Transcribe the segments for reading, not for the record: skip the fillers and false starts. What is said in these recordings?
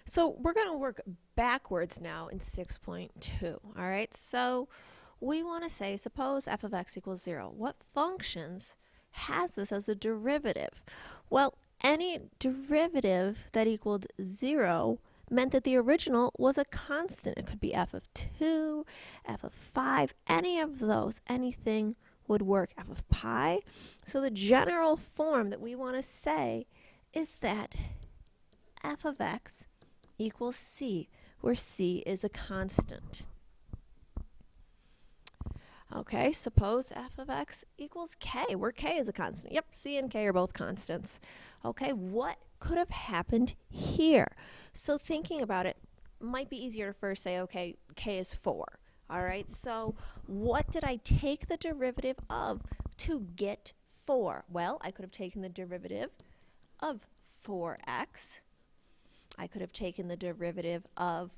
So we're going to work backwards now in 6.2. All right, so we want to say, suppose f of x equals 0. What functions has this as a derivative? Well, any derivative that equaled 0 meant that the original was a constant. It could be f of 2, f of 5, any of those, anything would work, f of pi. So the general form that we want to say is that f of x equals c, where c is a constant. Okay, suppose f of x equals k, where k is a constant. Yep, c and k are both constants. Okay, what could have happened here? So thinking about it, might be easier to first say, okay, k is 4. All right, so what did I take the derivative of to get 4? Well, I could have taken the derivative of 4x. I could have taken the derivative of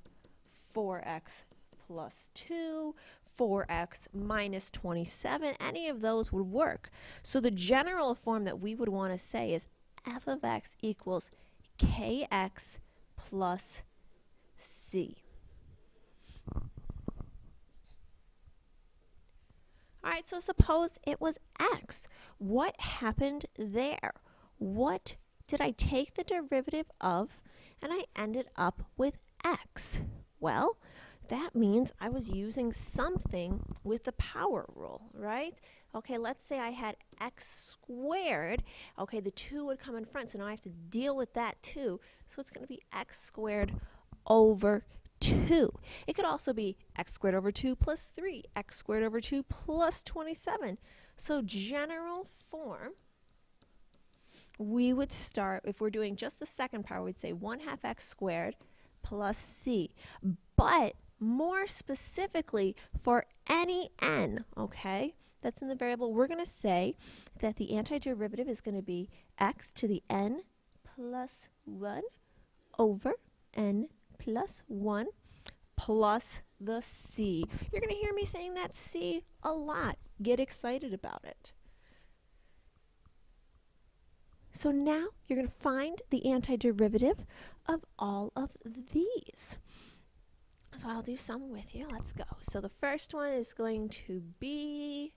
4x plus 2, 4x minus 27. Any of those would work. So the general form that we would want to say is f of x equals kx plus c. All right, so suppose it was x. What happened there? What did I take the derivative of and I ended up with x? Well, that means I was using something with the power rule, right? Okay, let's say I had x squared. Okay, the 2 would come in front, so now I have to deal with that too. So it's going to be x squared over 2. It could also be x squared over 2 plus 3, x squared over 2 plus 27. So general form, we would start, if we're doing just the second power, we'd say 1 half x squared plus c. But more specifically, for any n, okay, that's in the variable, we're going to say that the antiderivative is going to be x to the n plus 1 over n plus 1 plus the c. You're going to hear me saying that c a lot. Get excited about it. So now you're going to find the antiderivative of all of these. So I'll do some with you. Let's go. So the first one is going to be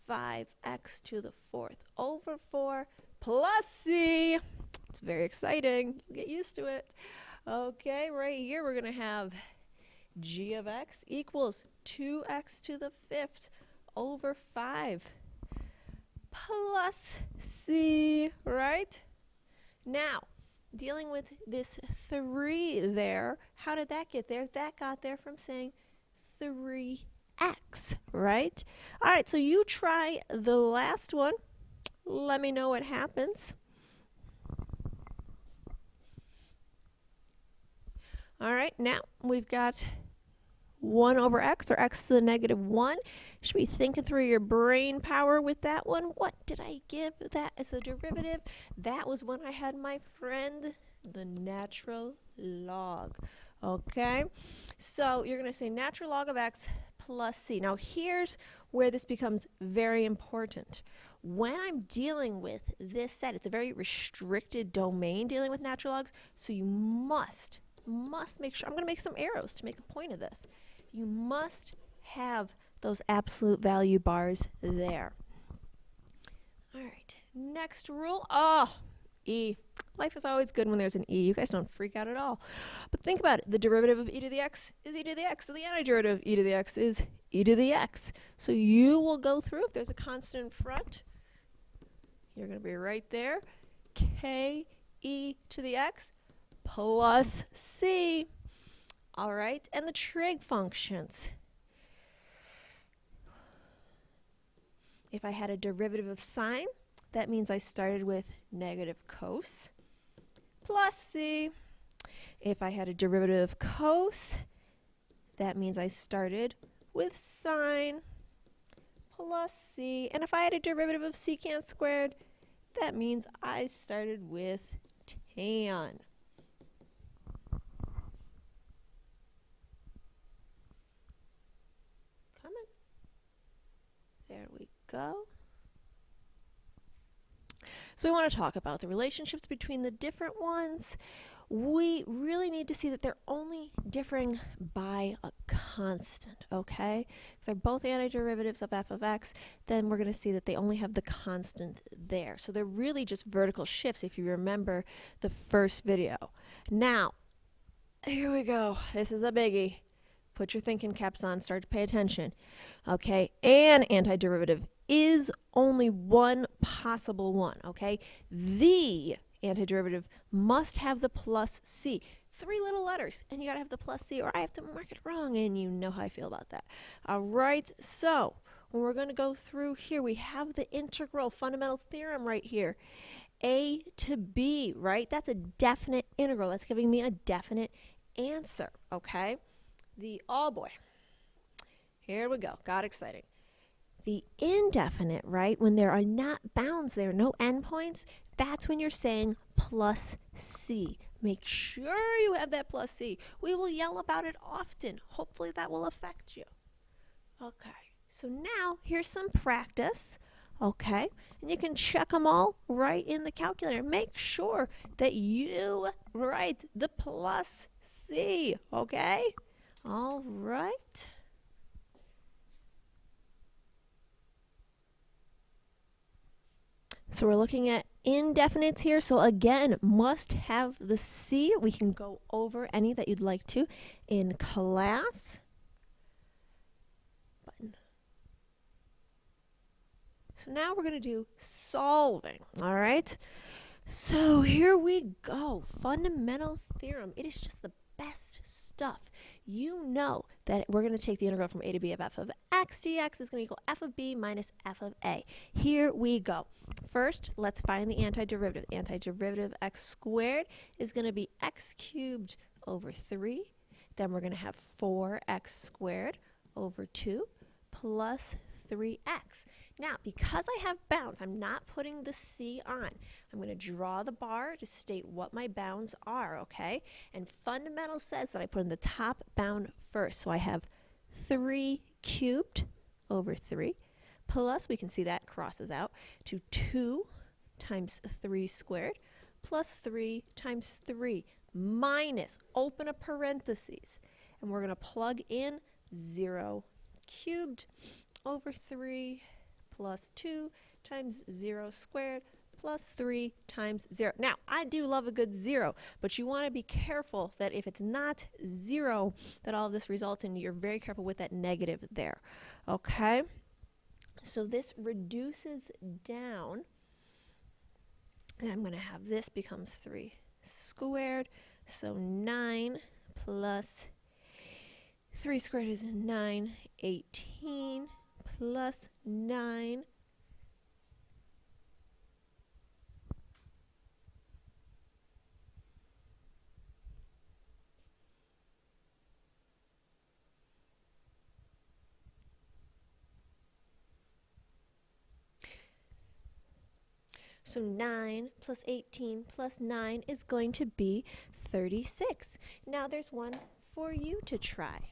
5x to the 4th over 4 plus c. It's very exciting. Get used to it. Okay, right here we're going to have g of x equals 2x to the 5th over 5 plus c, right? Now, dealing with this 3 there, how did that get there? That got there from saying 3x, right? All right, so you try the last one. Let me know what happens. All right, now we've got 1 over x, or x to the negative 1. You should be thinking through your brain power with that one. What did I give that as a derivative? That was when I had my friend, the natural log. Okay, so you're going to say natural log of x plus c. Now here's where this becomes very important. When I'm dealing with this set, it's a very restricted domain dealing with natural logs, so you must make sure, I'm going to make some arrows to make a point of this. You must have those absolute value bars there. All right, next rule. Oh, e. Life is always good when there's an e. You guys don't freak out at all. But think about it. The derivative of e to the x is e to the x. So the antiderivative of e to the x is e to the x. So you will go through, if there's a constant in front, you're going to be right there. K e to the x plus c. All right, and the trig functions. If I had a derivative of sine, that means I started with negative cos plus c. If I had a derivative of cos, that means I started with sine plus c. And if I had a derivative of secant squared, that means I started with tan. There we go. So we want to talk about the relationships between the different ones. We really need to see that they're only differing by a constant, okay? If they're both antiderivatives of f of x, then we're going to see that they only have the constant there. So they're really just vertical shifts if you remember the first video. Now, here we go. This is a biggie. Put your thinking caps on, start to pay attention. Okay, an antiderivative is only one possible one, okay? The antiderivative must have the plus c. 3 little letters, and you gotta have the plus c, or I have to mark it wrong, and you know how I feel about that. All right, so when we're gonna go through here, we have the integral fundamental theorem right here. A to b, right? That's a definite integral. That's giving me a definite answer, okay? Oh boy, here we go, got exciting. The indefinite, right, when there are not bounds, there are no endpoints, that's when you're saying plus c. Make sure you have that plus c. We will yell about it often. Hopefully that will affect you. Okay, so now here's some practice, okay? And you can check them all right in the calculator. Make sure that you write the plus c, okay? All right. So we're looking at indefinites here. So again, must have the c. We can go over any that you'd like to in class. Button. So now we're going to do solving, all right? So here we go. Fundamental theorem. It is just the best stuff. You know that we're going to take the integral from a to b of f of x dx is going to equal f of b minus f of a. Here we go. First, let's find the antiderivative. Antiderivative of x squared is going to be x cubed over 3. Then we're going to have 4x squared over 2 plus 3x. Now, because I have bounds, I'm not putting the c on. I'm going to draw the bar to state what my bounds are, okay? And fundamental says that I put in the top bound first. So I have 3 cubed over 3 plus, we can see that crosses out, to 2 times 3 squared plus 3 times 3 minus, open a parentheses, and we're going to plug in 0 cubed over 3 plus 2 times 0 squared plus 3 times 0. Now, I do love a good 0, but you want to be careful that if it's not 0, that all of this results in, you're very careful with that negative there. Okay? So this reduces down, and I'm going to have this becomes 3 squared, so 9 plus 3 squared is 9, 18 plus 9 So 9 plus 18 plus 9 is going to be 36. Now there's one for you to try.